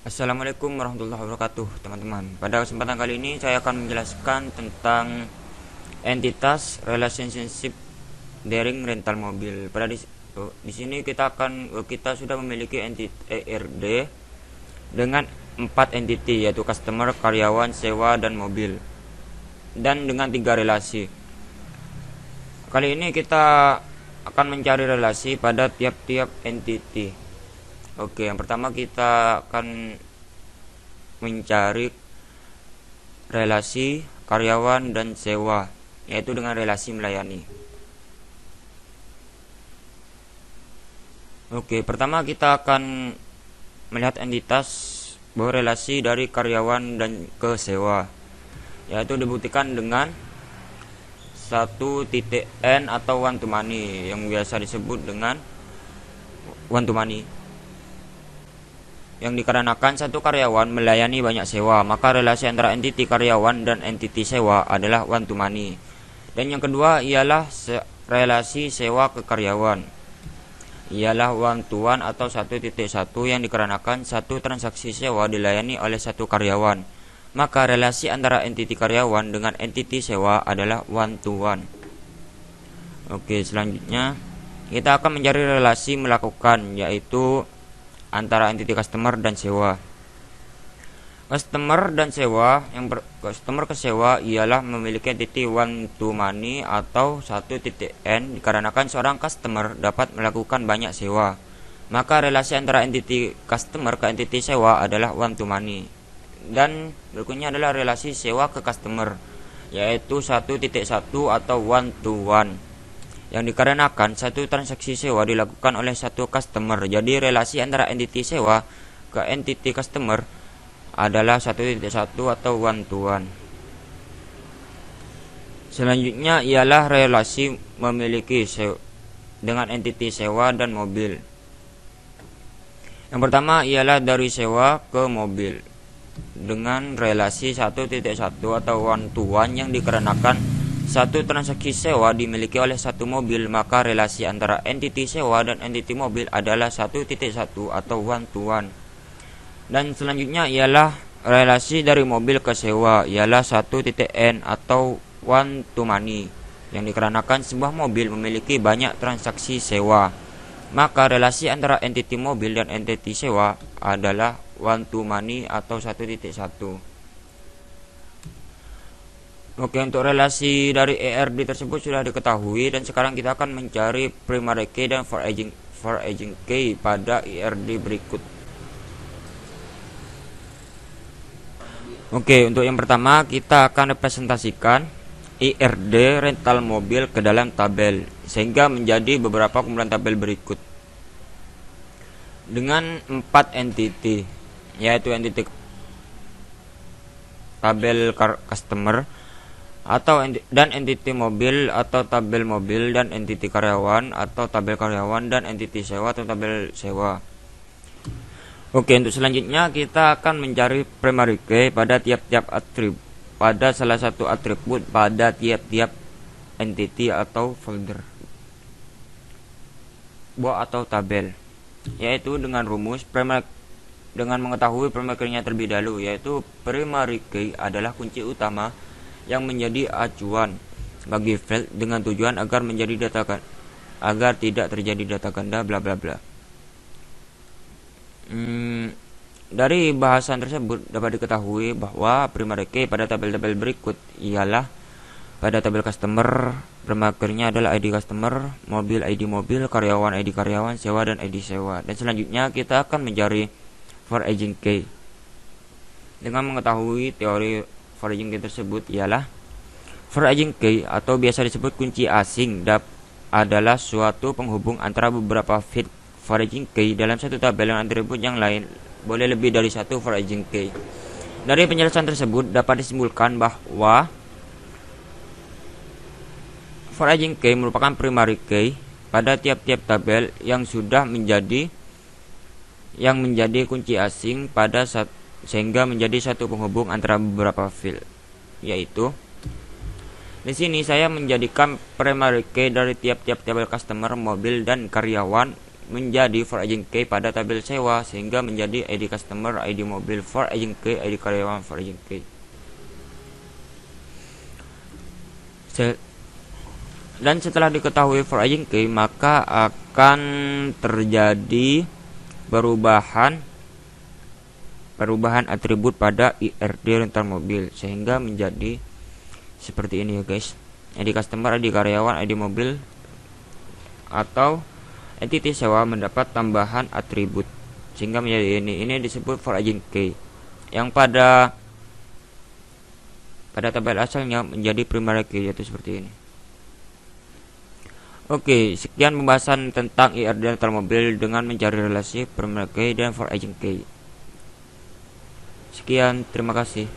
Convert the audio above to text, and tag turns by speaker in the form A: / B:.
A: Assalamualaikum warahmatullahi wabarakatuh, teman-teman. Pada kesempatan kali ini saya akan menjelaskan tentang entitas relationship daring rental mobil. Di sini kita sudah memiliki entitas ERD dengan 4 entiti, yaitu customer, karyawan, sewa, dan mobil, dan dengan 3 relasi. Kali ini kita akan mencari relasi pada tiap-tiap entiti. Oke, yang pertama kita akan mencari relasi karyawan dan sewa, yaitu dengan relasi melayani. Oke, pertama kita akan melihat entitas bahwa relasi dari karyawan dan ke sewa, yaitu dibuktikan dengan 1.n atau one to many, yang biasa disebut dengan one to many, yang dikarenakan satu karyawan melayani banyak sewa, maka relasi antara entiti karyawan dan entiti sewa adalah one to many. Dan yang kedua ialah relasi sewa ke karyawan, ialah one to one atau 1.1, yang dikarenakan satu transaksi sewa dilayani oleh satu karyawan, maka relasi antara entiti karyawan dengan entiti sewa adalah one to one. Oke, selanjutnya kita akan mencari relasi melakukan, yaitu antara entiti customer dan sewa. Customer ke sewa ialah memiliki entiti one to many atau 1.n, dikarenakan seorang customer dapat melakukan banyak sewa, maka relasi antara entiti customer ke entiti sewa adalah one to many. Dan berikutnya adalah relasi sewa ke customer, yaitu 1.1 atau one to one, yang dikarenakan satu transaksi sewa dilakukan oleh satu customer. Jadi relasi antara entiti sewa ke entiti customer adalah 1.1 atau one to one. Selanjutnya ialah relasi memiliki dengan entiti sewa dan mobil. Yang pertama ialah dari sewa ke mobil dengan relasi 1.1 atau one to one, yang dikarenakan satu transaksi sewa dimiliki oleh satu mobil, maka relasi antara entiti sewa dan entiti mobil adalah 1.1 atau one to one. Dan selanjutnya ialah relasi dari mobil ke sewa, ialah 1.n atau one to many, yang dikarenakan sebuah mobil memiliki banyak transaksi sewa, maka relasi antara entiti mobil dan entiti sewa adalah one to many atau 1.1. Oke, untuk relasi dari ERD tersebut sudah diketahui, dan sekarang kita akan mencari primary key dan for aging key pada ERD berikut. Oke, untuk yang pertama kita akan representasikan ERD rental mobil ke dalam tabel, sehingga menjadi beberapa kumpulan tabel berikut dengan 4 entiti, yaitu entiti tabel customer dan entiti mobil atau tabel mobil, dan entiti karyawan atau tabel karyawan, dan entiti sewa atau tabel sewa. Oke, untuk selanjutnya kita akan mencari primary key pada tiap-tiap atribut, pada salah satu atribut pada tiap-tiap entiti atau folder atau tabel, yaitu dengan rumus dengan mengetahui primary key-nya terlebih dahulu, yaitu primary key adalah kunci utama yang menjadi acuan bagi file dengan tujuan agar tidak terjadi data ganda bla bla bla. Dari bahasan tersebut dapat diketahui bahwa primary key pada tabel-tabel berikut ialah pada tabel customer, primary key-nya adalah ID customer, mobil ID mobil, karyawan ID karyawan, sewa dan ID sewa. Dan selanjutnya kita akan mencari for aging key. Dengan mengetahui teori for aging key tersebut ialah for aging key atau biasa disebut kunci asing adalah suatu penghubung antara beberapa field for aging key dalam satu tabel dengan atribut yang lain, boleh lebih dari satu for aging key. Dari penjelasan tersebut dapat disimpulkan bahwa for aging key merupakan primary key pada tiap-tiap tabel yang menjadi kunci asing sehingga menjadi satu penghubung antara beberapa field, yaitu di sini saya menjadikan primary key dari tiap-tiap tabel customer, mobil, dan karyawan menjadi for agent key pada tabel sewa sehingga menjadi ID customer, ID mobil, for agent key, ID karyawan, for agent key. Dan setelah diketahui for agent key, maka akan terjadi perubahan atribut pada IRD rental mobil sehingga menjadi seperti ini ya guys. ID customer, ID karyawan, ID mobil atau entity sewa mendapat tambahan atribut sehingga menjadi ini disebut for agent key yang pada tabel asalnya menjadi primary key, yaitu seperti ini. Oke, sekian pembahasan tentang IRD rental mobil dengan mencari relasi primary key dan for agent key. Sekian, terima kasih.